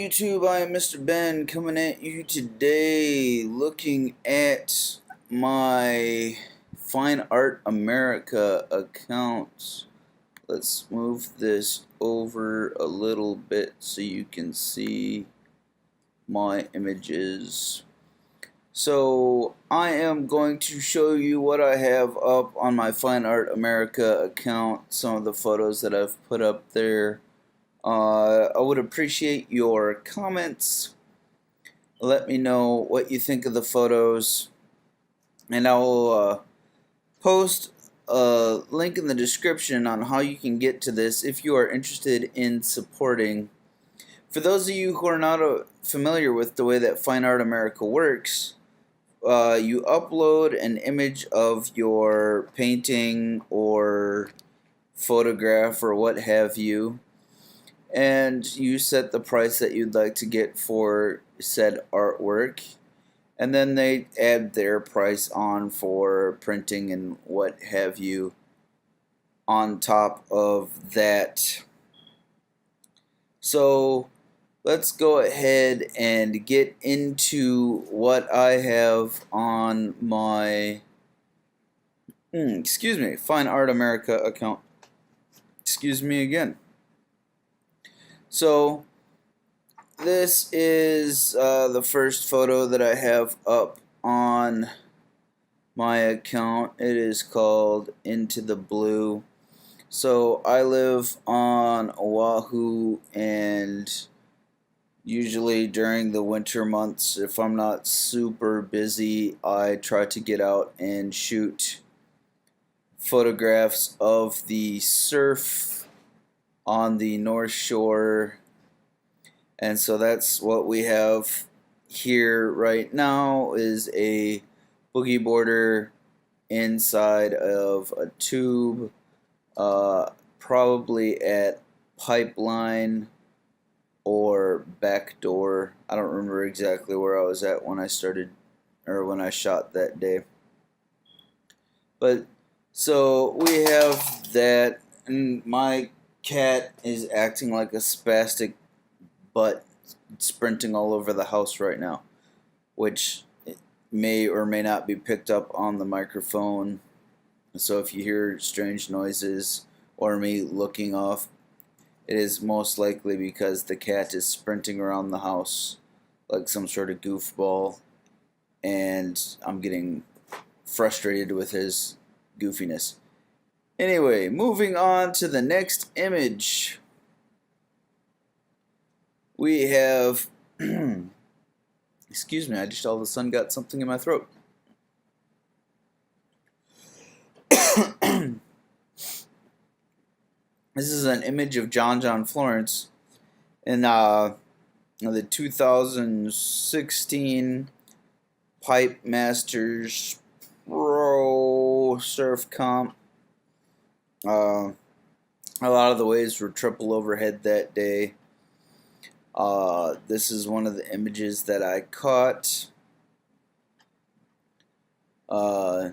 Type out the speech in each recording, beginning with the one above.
YouTube? I am Mr. Ben coming at you today looking at my Fine Art America account. Let's move this over a little bit so you can see my images. So I am going to show you what I have up on my Fine Art America account, some of the photos that I've put up there. I would appreciate your comments. Let me know what you think of the photos, and I will post a link in the description on how you can get to this if you are interested in supporting. For those of you who are not familiar with the way that Fine Art America works, you upload an image of your painting or photograph or what have you, and you set the price that you'd like to get for said artwork, and then they add their price on for printing and what have you on top of that. So let's go ahead and get into what I have on my Fine Art America account. Excuse me again. So this is the first photo that I have up on my account. It is called Into the Blue. So I live on Oahu, and usually during the winter months, if I'm not super busy, I try to get out and shoot photographs of the surf on the North Shore. And so that's what we have here right now, is a boogie boarder inside of a tube, probably at Pipeline or Backdoor. I don't remember exactly where I was at when I started, or when I shot that day. But so we have that, and my cat is acting like a spastic butt, sprinting all over the house right now, which may or may not be picked up on the microphone. So if you hear strange noises or me looking off, it is most likely because the cat is sprinting around the house like some sort of goofball, and I'm getting frustrated with his goofiness. Anyway, moving on to the next image. We have, excuse me, I just all of a sudden got something in my throat. This is an image of John Florence in the 2016 Pipe Masters Pro Surf Comp. A lot of the waves were triple overhead that day. This is one of the images that I caught. I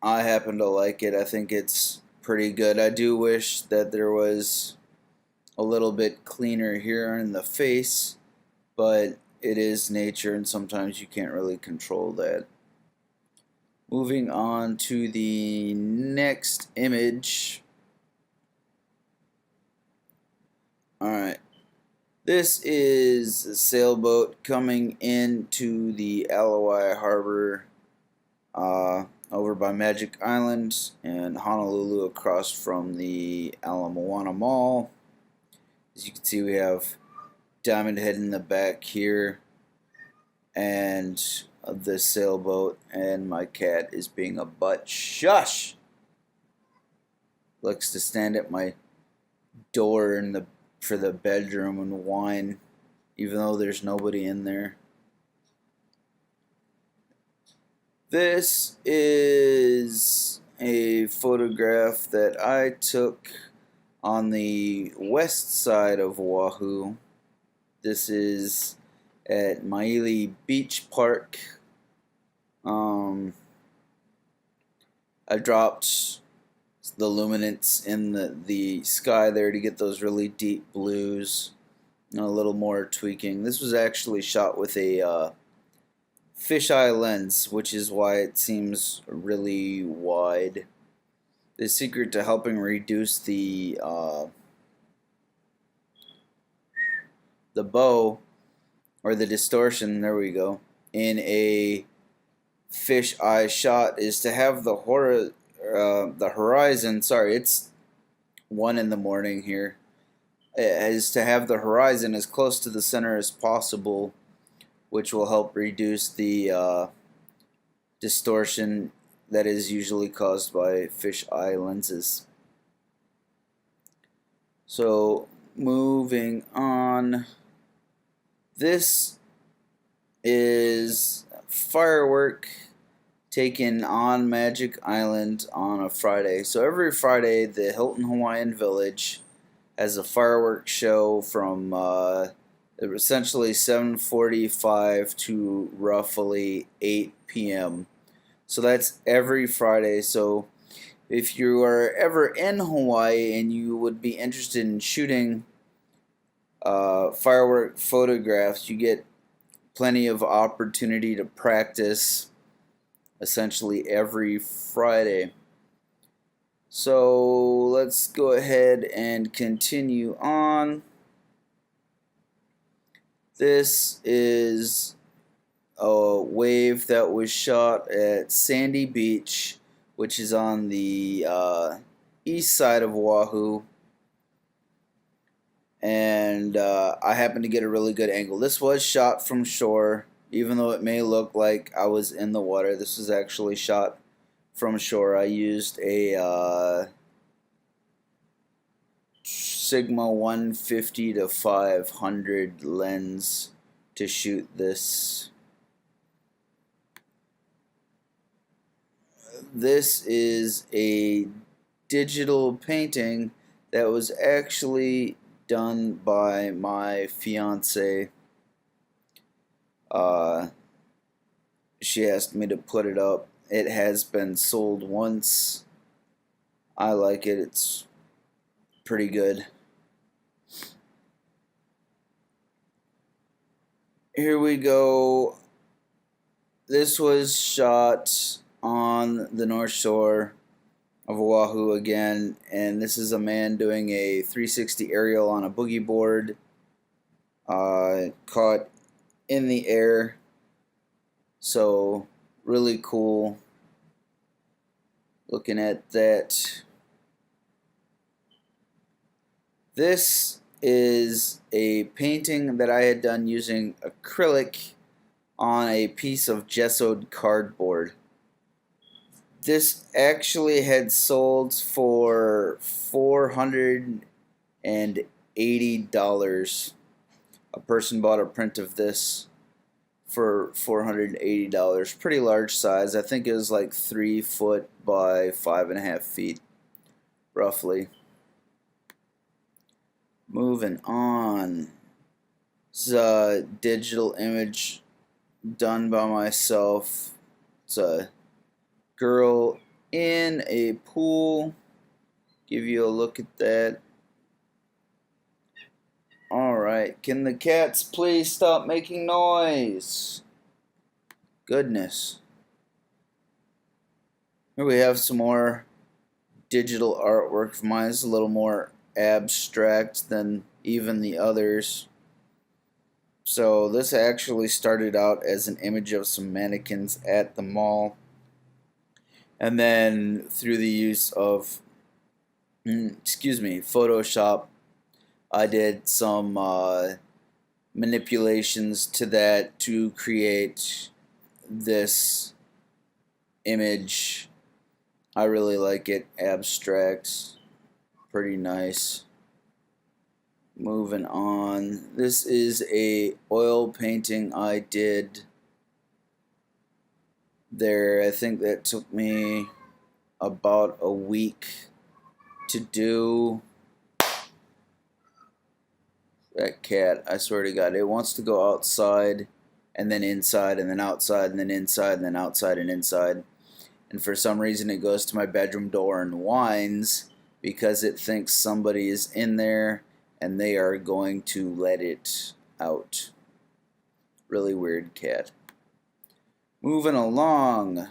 happen to like it. I think it's pretty good. I do wish that there was a little bit cleaner here in the face, but it is nature, and sometimes you can't really control that. Moving on to the next image. Alright. This is a sailboat coming into the Alawai Harbor over by Magic Island in Honolulu, across from the Ala Moana Mall. As you can see, we have Diamond Head in the back here, and the sailboat, and my cat is being a butt. Shush! Likes to stand at my door for the bedroom and whine, even though there's nobody in there. This is a photograph that I took on the west side of Oahu. This is at Maili Beach Park. I dropped the luminance in the sky there to get those really deep blues, and a little more tweaking. This was actually shot with a fisheye lens, which is why it seems really wide. The secret to helping reduce the bow or the distortion, there we go, in a fisheye shot is to have the horizon. Sorry, it's 1 in the morning here. Is to have the horizon as close to the center as possible, which will help reduce the distortion that is usually caused by fisheye lenses. So moving on, this is firework taken on Magic Island on a Friday. So every Friday the Hilton Hawaiian Village has a fireworks show from essentially 7:45 to roughly 8 p.m. So that's every Friday. So if you are ever in Hawaii and you would be interested in shooting firework photographs, you get plenty of opportunity to practice essentially every Friday. So let's go ahead and continue on. This is a wave that was shot at Sandy Beach, which is on the east side of Oahu, and I happened to get a really good angle. This was shot from shore, even though it may look like I was in the water. This was actually shot from shore. I used a Sigma 150 to 500 lens to shoot this. This is a digital painting that was actually done by my fiance. She asked me to put it up. It has been sold once. I like it. It's pretty good. Here we go. This was shot on the North Shore of Oahu again, and this is a man doing a 360 aerial on a boogie board, caught in the air. So really cool looking at that. This is a painting that I had done using acrylic on a piece of gessoed cardboard. This actually had sold for $480. A person bought a print of this for $480. Pretty large size. I think it was like 3 foot by 5.5 feet, roughly. Moving on. This is a digital image done by myself. It's a girl in a pool. Give you a look at that. Alright, can the cats please stop making noise? Goodness. Here we have some more digital artwork. Mine is a little more abstract than even the others. So this actually started out as an image of some mannequins at the mall. And then through the use of Photoshop, I did some manipulations to that to create this image. I really like it. Abstract. Pretty nice. Moving on. This is a oil painting I did there. I think that took me about a week to do. That cat, I swear to God, it wants to go outside and then inside and then outside and then inside and then outside and inside. And for some reason it goes to my bedroom door and whines because it thinks somebody is in there and they are going to let it out. Really weird cat. Moving along.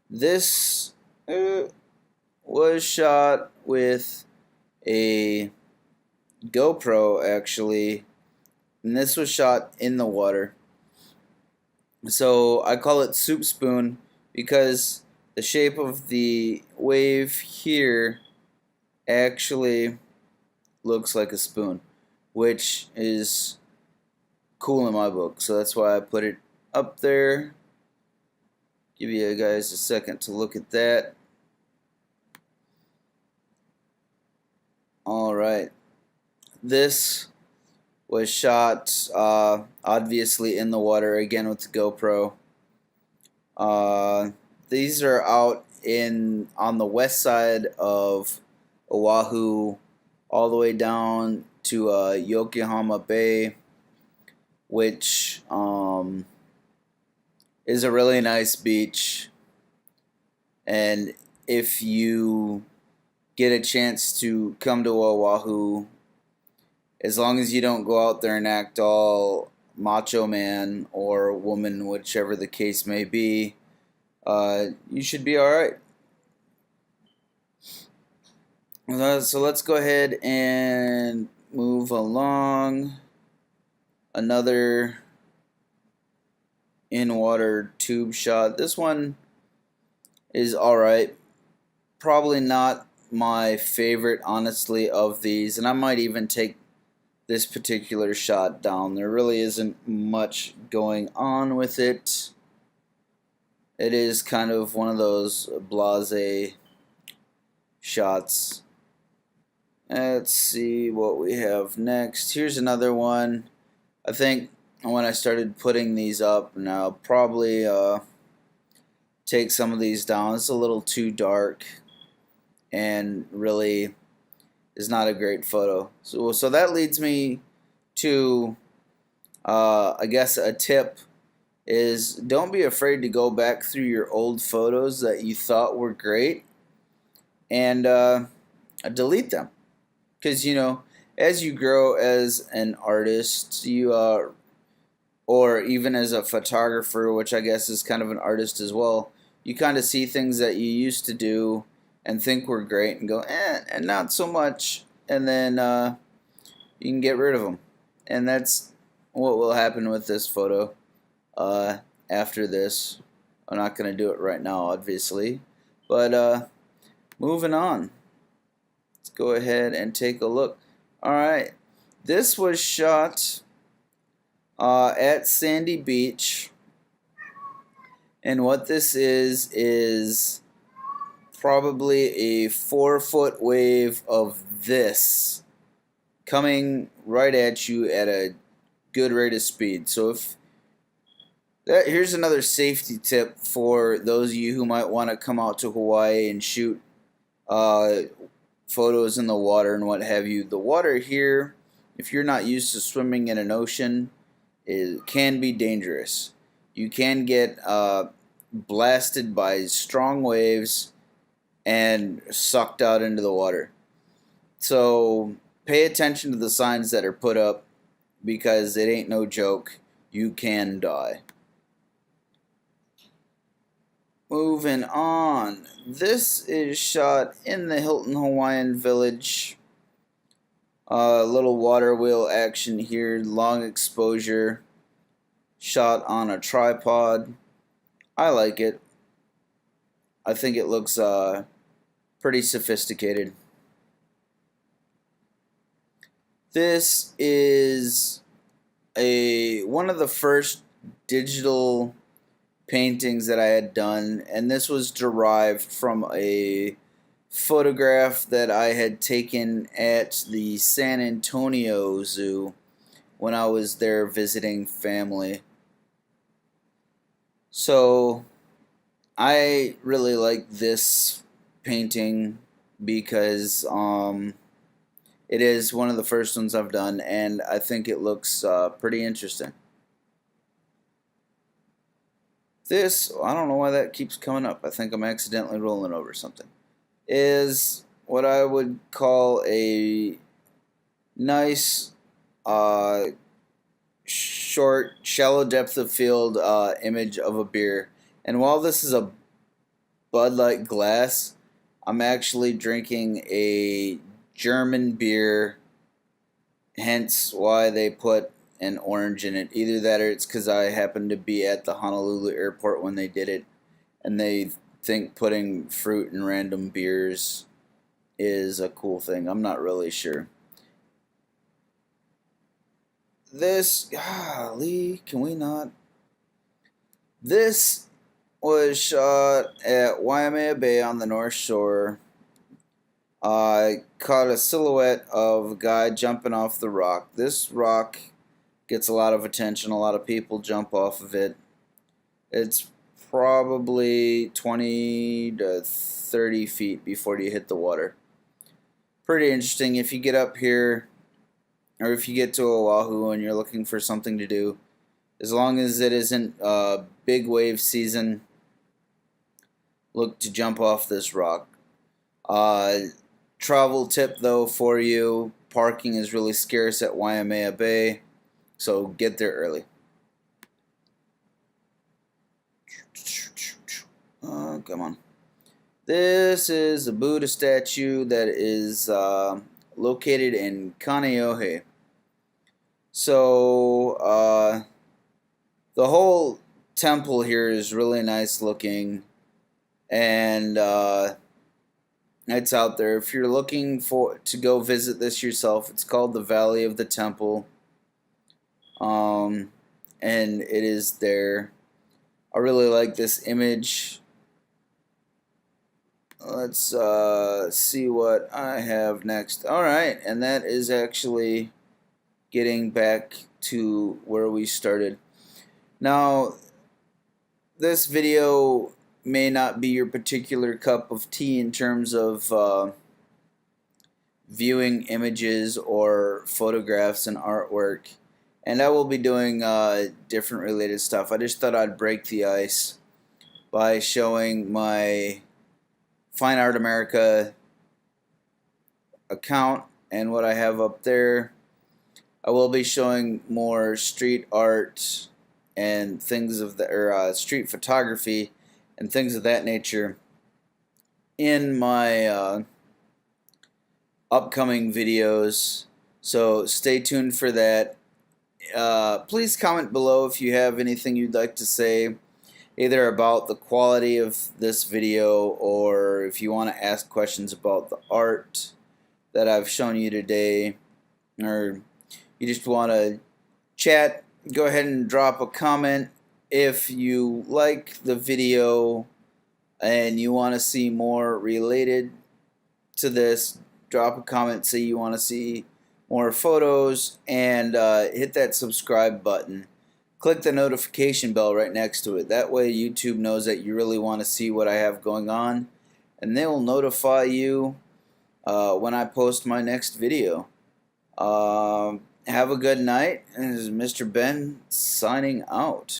This was shot with a GoPro, actually, and this was shot in the water. So I call it Soup Spoon because the shape of the wave here actually looks like a spoon, which is cool in my book. So that's why I put it up there. Give you guys a second to look at that. Alright. This was shot obviously in the water, again with the GoPro. These are out on the west side of Oahu, all the way down to Yokohama Bay, which is a really nice beach. And if you get a chance to come to Oahu, as long as you don't go out there and act all macho man or woman, whichever the case may be, you should be alright. So let's go ahead and move along. Another in-water tube shot. This one is alright. Probably not my favorite, honestly, of these, and I might even take this particular shot down. There really isn't much going on with it. It is kind of one of those blasé shots. Let's see what we have next. Here's another one. I think when I started putting these up, and I'll probably take some of these down. It's a little too dark and really is not a great photo. So that leads me to I guess a tip is don't be afraid to go back through your old photos that you thought were great and delete them, because you know, as you grow as an artist, you or even as a photographer, which I guess is kind of an artist as well, you kind of see things that you used to do and think were great and go, and not so much, and then you can get rid of them. And that's what will happen with this photo after this. I'm not going to do it right now, obviously, but moving on. Let's go ahead and take a look. Alright, this was shot at Sandy Beach, and what this is probably a 4-foot wave of this coming right at you at a good rate of speed. So here's another safety tip for those of you who might want to come out to Hawaii and shoot photos in the water and what have you. The water here, if you're not used to swimming in an ocean, it can be dangerous. You can get blasted by strong waves and sucked out into the water. So pay attention to the signs that are put up, because it ain't no joke. You can die. Moving on. This is shot in the Hilton Hawaiian Village. Little water wheel action here, long exposure, shot on a tripod. I like it. I think it looks pretty sophisticated. This is one of the first digital paintings that I had done, and this was derived from a photograph that I had taken at the San Antonio Zoo when I was there visiting family. So I really like this painting because it is one of the first ones I've done, and I think it looks pretty interesting. This, I don't know why that keeps coming up. I think I'm accidentally rolling over something. Is what I would call a nice, uh, short, shallow depth of field image of a beer. And while this is a Bud Light glass, I'm actually drinking a German beer, hence why they put an orange in it. Either that or it's because I happened to be at the Honolulu airport when they did it, and they think putting fruit in random beers is a cool thing. I'm not really sure. This, golly, can we not? This was shot at Waimea Bay on the North Shore. I caught a silhouette of a guy jumping off the rock. This rock gets a lot of attention. A lot of people jump off of it. It's probably 20 to 30 feet before you hit the water. Pretty interesting. If you get up here, or if you get to Oahu and you're looking for something to do, as long as it isn't big wave season, look to jump off this rock. Travel tip though for you, parking is really scarce at Waimea Bay, so get there early. Come on. This is a Buddha statue that is located in Kaneohe. So the whole temple here is really nice looking, and it's out there. If you're looking to go visit this yourself, it's called the Valley of the Temple, and it is there. I really like this image. Let's see what I have next. Alright, and that is actually getting back to where we started. Now, this video may not be your particular cup of tea in terms of viewing images or photographs and artwork, and I will be doing different related stuff. I just thought I'd break the ice by showing my Fine Art America account and what I have up there. I will be showing more street art and things of the street photography and things of that nature in my upcoming videos, so stay tuned for that. Please comment below if you have anything you'd like to say, either about the quality of this video or if you want to ask questions about the art that I've shown you today, or you just want to chat. Go ahead and drop a comment. If you like the video and you want to see more related to this, drop a comment, say you want to see more photos, and hit that subscribe button. Click the notification bell right next to it. That way YouTube knows that you really want to see what I have going on, and they will notify you when I post my next video. Have a good night, and this is Mr. Ben signing out.